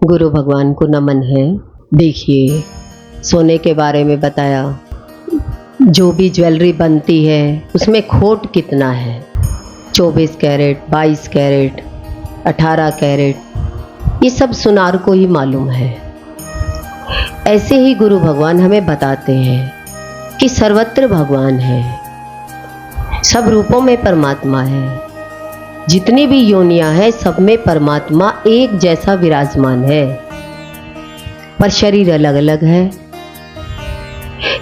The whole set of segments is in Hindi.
गुरु भगवान को नमन है। देखिए, सोने के बारे में बताया, जो भी ज्वेलरी बनती है उसमें खोट कितना है। 24 कैरेट, 22 कैरेट, 18 कैरेट, ये सब सुनार को ही मालूम है। ऐसे ही गुरु भगवान हमें बताते हैं कि सर्वत्र भगवान है, सब रूपों में परमात्मा है। जितनी भी योनियां हैं सब में परमात्मा एक जैसा विराजमान है, पर शरीर अलग अलग है।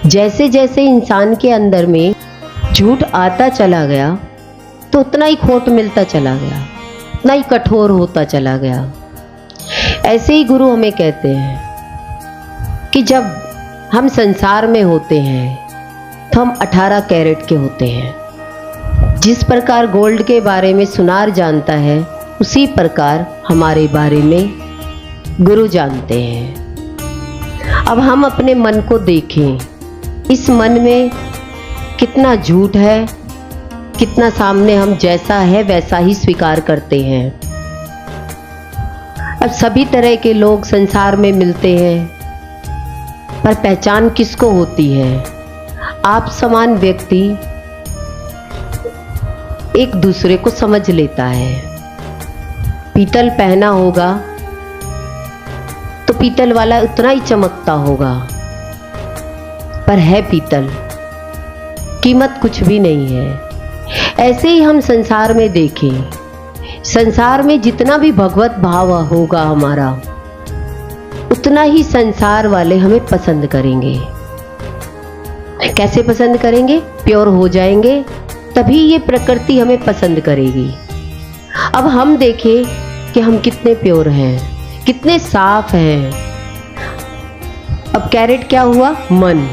जैसे जैसे इंसान के अंदर में झूठ आता चला गया तो उतना ही खोट मिलता चला गया, उतना ही कठोर होता चला गया। ऐसे ही गुरु हमें कहते हैं कि जब हम संसार में होते हैं तो हम 18 कैरेट के होते हैं। जिस प्रकार गोल्ड के बारे में सुनार जानता है, उसी प्रकार हमारे बारे में गुरु जानते हैं। अब हम अपने मन को देखें, इस मन में कितना झूठ है, कितना सामने हम जैसा है वैसा ही स्वीकार करते हैं। अब सभी तरह के लोग संसार में मिलते हैं, पर पहचान किसको होती है? आप समान व्यक्ति एक दूसरे को समझ लेता है। पीतल पहना होगा तो पीतल वाला उतना ही चमकता होगा, पर है पीतल, कीमत कुछ भी नहीं है। ऐसे ही हम संसार में देखें, संसार में जितना भी भगवत भाव होगा हमारा, उतना ही संसार वाले हमें पसंद करेंगे। कैसे पसंद करेंगे? प्योर हो जाएंगे तभी ये प्रकृति हमें पसंद करेगी। अब हम देखें कि हम कितने प्योर हैं, कितने साफ हैं। अब कैरेट क्या हुआ? मन।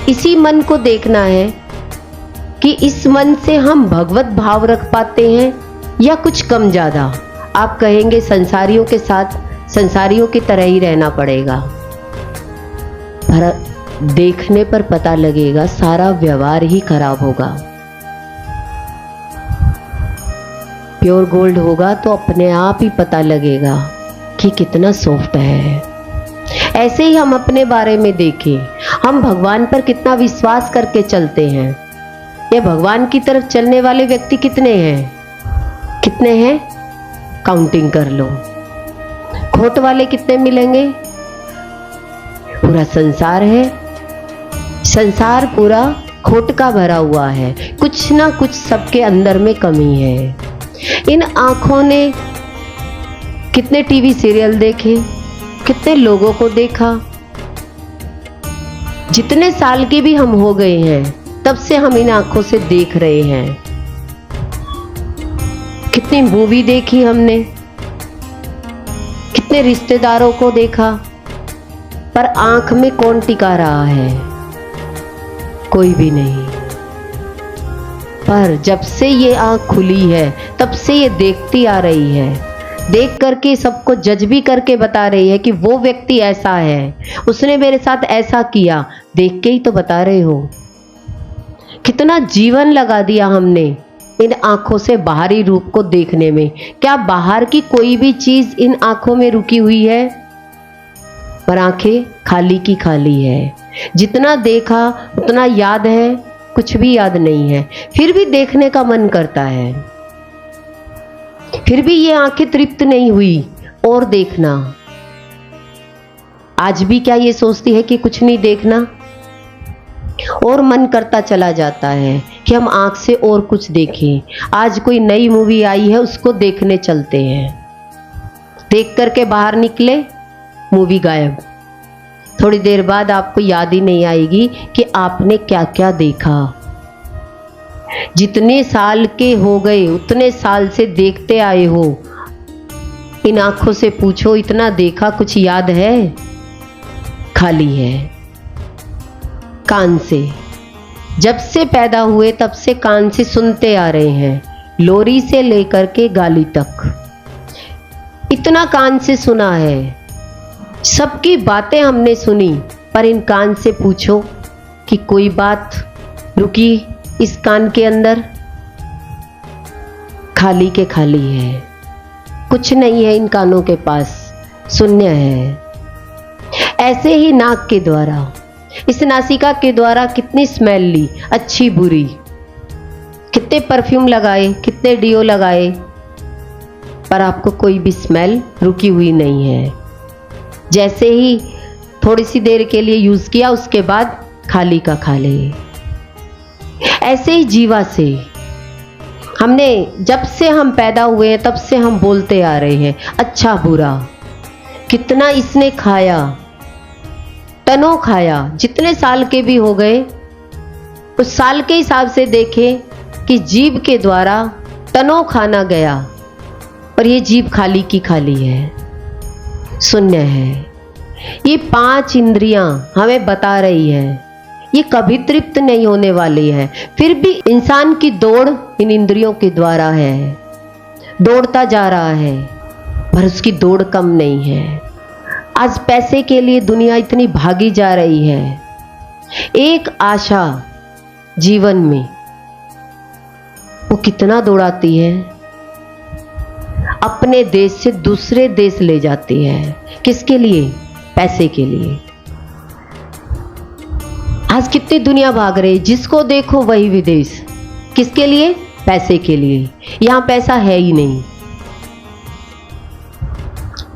इसी मन को देखना है कि इस मन से हम भगवत भाव रख पाते हैं या कुछ कम ज्यादा। आप कहेंगे संसारियों के साथ संसारियों की तरह ही रहना पड़ेगा, पर देखने पर पता लगेगा सारा व्यवहार ही खराब होगा। प्योर गोल्ड होगा तो अपने आप ही पता लगेगा कि कितना सॉफ्ट है। ऐसे ही हम अपने बारे में देखें, हम भगवान पर कितना विश्वास करके चलते हैं। ये भगवान की तरफ चलने वाले व्यक्ति कितने हैं? कितने हैं? काउंटिंग कर लो। खोट वाले कितने मिलेंगे? पूरा संसार है, संसार पूरा खोट का भरा हुआ है। कुछ ना कुछ सबके अंदर में कमी है। इन आंखों ने कितने टीवी सीरियल देखे, कितने लोगों को देखा। जितने साल के भी हम हो गए हैं, तब से हम इन आंखों से देख रहे हैं। कितनी मूवी देखी हमने, कितने रिश्तेदारों को देखा, पर आंख में कौन टिका रहा है? कोई भी नहीं। पर जब से ये आंख खुली है तब से ये देखती आ रही है, देख करके सबको जज भी करके बता रही है कि वो व्यक्ति ऐसा है, उसने मेरे साथ ऐसा किया। देख के ही तो बता रहे हो। कितना जीवन लगा दिया हमने इन आंखों से बाहरी रूप को देखने में। क्या बाहर की कोई भी चीज इन आंखों में रुकी हुई है? पर आंखें खाली की खाली है। जितना देखा उतना याद है, कुछ भी याद नहीं है। फिर भी देखने का मन करता है, फिर भी ये आंखें तृप्त नहीं हुई और देखना। आज भी क्या ये सोचती है कि कुछ नहीं देखना? और मन करता चला जाता है कि हम आंख से और कुछ देखें। आज कोई नई मूवी आई है, उसको देखने चलते हैं। देख करके बाहर निकले, मूवी गायब। थोड़ी देर बाद आपको याद ही नहीं आएगी कि आपने क्या क्या देखा। जितने साल के हो गए उतने साल से देखते आए हो। इन आंखों से पूछो, इतना देखा, कुछ याद है? खाली है। कान से, जब से पैदा हुए तब से कान से सुनते आ रहे हैं, लोरी से लेकर के गाली तक इतना कान से सुना है। सबकी बातें हमने सुनी, पर इन कान से पूछो कि कोई बात रुकी इस कान के अंदर? खाली के खाली है, कुछ नहीं है इन कानों के पास। शून्य है। ऐसे ही नाक के द्वारा, इस नासिका के द्वारा कितनी स्मेल ली, अच्छी बुरी, कितने परफ्यूम लगाए, कितने डिओ लगाए, पर आपको कोई भी स्मेल रुकी हुई नहीं है। जैसे ही थोड़ी सी देर के लिए यूज किया, उसके बाद खाली का खाली। ऐसे ही जीवा से, हमने जब से हम पैदा हुए हैं तब से हम बोलते आ रहे हैं अच्छा बुरा, कितना इसने खाया, टनों खाया, जितने साल के भी हो गए उस साल के हिसाब से देखें कि जीभ के द्वारा टनों खाना गया, और ये जीभ खाली की खाली है, शून्य है। ये 5 इंद्रियां हमें बता रही है ये कभी तृप्त नहीं होने वाली है, फिर भी इंसान की दौड़ इन इंद्रियों के द्वारा है, दौड़ता जा रहा है, पर उसकी दौड़ कम नहीं है। आज पैसे के लिए दुनिया इतनी भागी जा रही है। एक आशा जीवन में वो कितना दौड़ाती है, अपने देश से दूसरे देश ले जाती है। किसके लिए? पैसे के लिए। आज कितनी दुनिया भाग रही, जिसको देखो वही विदेश, किसके लिए? पैसे के लिए। यहां पैसा है ही नहीं।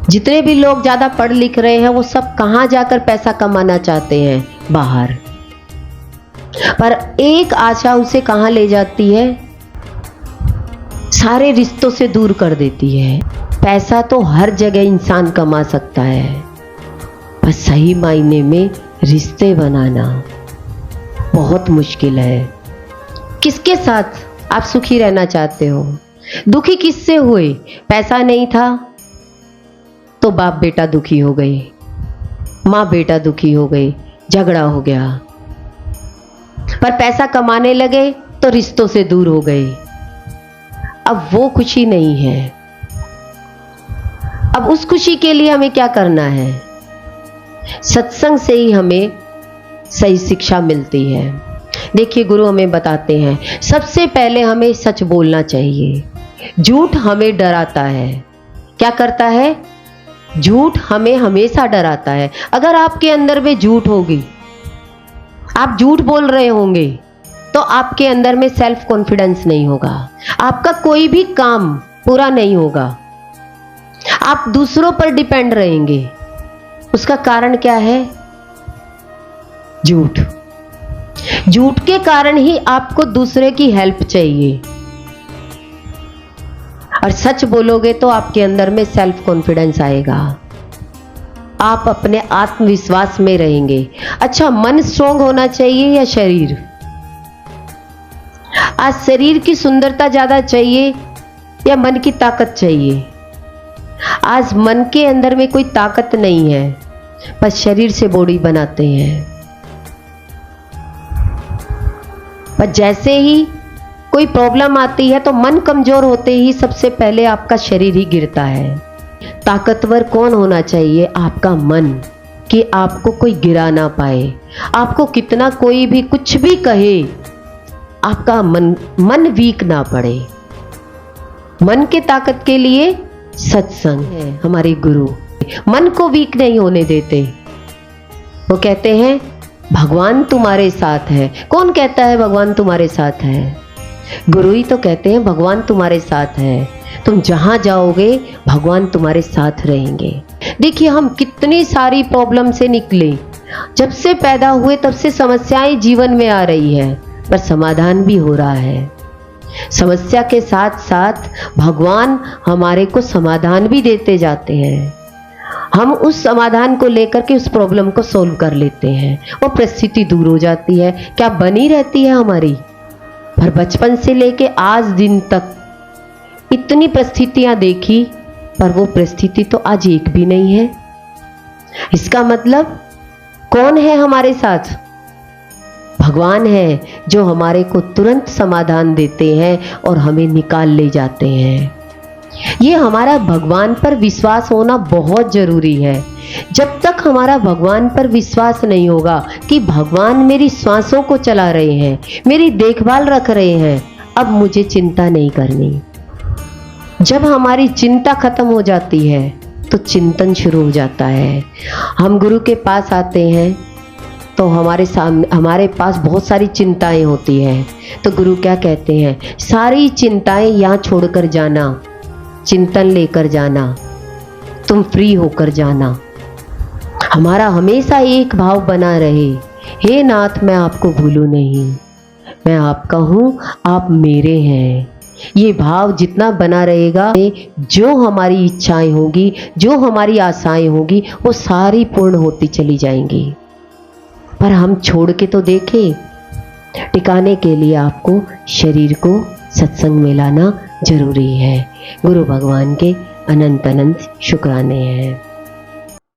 जितने भी लोग ज्यादा पढ़ लिख रहे हैं वो सब कहां जाकर पैसा कमाना चाहते हैं? बाहर। पर एक आशा उसे कहां ले जाती है? सारे रिश्तों से दूर कर देती है। पैसा तो हर जगह इंसान कमा सकता है, पर सही मायने में रिश्ते बनाना बहुत मुश्किल है। किसके साथ आप सुखी रहना चाहते हो? दुखी किससे हुए? पैसा नहीं था तो बाप बेटा दुखी हो गए, माँ बेटा दुखी हो गए, झगड़ा हो गया। पर पैसा कमाने लगे तो रिश्तों से दूर हो गए। अब वो खुशी नहीं है। अब उस खुशी के लिए हमें क्या करना है? सत्संग से ही हमें सही शिक्षा मिलती है। देखिए, गुरु हमें बताते हैं सबसे पहले हमें सच बोलना चाहिए। झूठ हमें डराता है। क्या करता है? झूठ हमें हमेशा डराता है। अगर आपके अंदर में झूठ होगी, आप झूठ बोल रहे होंगे, तो आपके अंदर में सेल्फ कॉन्फिडेंस नहीं होगा, आपका कोई भी काम पूरा नहीं होगा, आप दूसरों पर डिपेंड रहेंगे। उसका कारण क्या है? झूठ। झूठ के कारण ही आपको दूसरे की हेल्प चाहिए, और सच बोलोगे तो आपके अंदर में सेल्फ कॉन्फिडेंस आएगा, आप अपने आत्मविश्वास में रहेंगे। अच्छा, मन स्ट्रोंग होना चाहिए या शरीर? आज शरीर की सुंदरता ज्यादा चाहिए या मन की ताकत चाहिए? आज मन के अंदर में कोई ताकत नहीं है, पर शरीर से बॉडी बनाते हैं। पर जैसे ही कोई प्रॉब्लम आती है तो मन कमजोर होते ही सबसे पहले आपका शरीर ही गिरता है। ताकतवर कौन होना चाहिए? आपका मन, कि आपको कोई गिरा ना पाए। आपको कितना कोई भी कुछ भी कहे, आपका मन वीक ना पड़े। मन के ताकत के लिए सत्संग है। हमारे गुरु मन को वीक नहीं होने देते। वो कहते हैं भगवान तुम्हारे साथ है। कौन कहता है भगवान तुम्हारे साथ है? गुरु ही तो कहते हैं भगवान तुम्हारे साथ है। तुम जहां जाओगे भगवान तुम्हारे साथ रहेंगे। देखिए, हम कितनी सारी प्रॉब्लम से निकले। जब से पैदा हुए तब से समस्याएं जीवन में आ रही है, पर समाधान भी हो रहा है। समस्या के साथ साथ भगवान हमारे को समाधान भी देते जाते हैं। हम उस समाधान को लेकर के उस प्रॉब्लम को सोल्व कर लेते हैं, वो परिस्थिति दूर हो जाती है। क्या बनी रहती है हमारी? पर बचपन से लेके आज दिन तक इतनी परिस्थितियां देखी, पर वो परिस्थिति तो आज एक भी नहीं है। इसका मतलब कौन है हमारे साथ? भगवान है, जो हमारे को तुरंत समाधान देते हैं और हमें निकाल ले जाते हैं। ये हमारा भगवान पर विश्वास होना बहुत जरूरी है। जब तक हमारा भगवान पर विश्वास नहीं होगा कि भगवान मेरी सांसों को चला रहे हैं, मेरी देखभाल रख रहे हैं, अब मुझे चिंता नहीं करनी। जब हमारी चिंता खत्म हो जाती है तो चिंतन शुरू हो जाता है। हम गुरु के पास आते हैं तो हमारे पास बहुत सारी चिंताएं होती हैं। तो गुरु क्या कहते हैं, सारी चिंताएं यहाँ छोड़कर जाना, चिंतन लेकर जाना, तुम फ्री होकर जाना। हमारा हमेशा एक भाव बना रहे, हे नाथ मैं आपको भूलूं नहीं, मैं आपका हूँ आप मेरे हैं। ये भाव जितना बना रहेगा, जो हमारी इच्छाएं होगी, जो हमारी आशाएं होगी, वो सारी पूर्ण होती चली जाएंगी। पर हम छोड़ के तो देखें। टिकाने के लिए आपको शरीर को सत्संग में लाना जरूरी है। गुरु भगवान के अनंत अनंत शुक्राने हैं।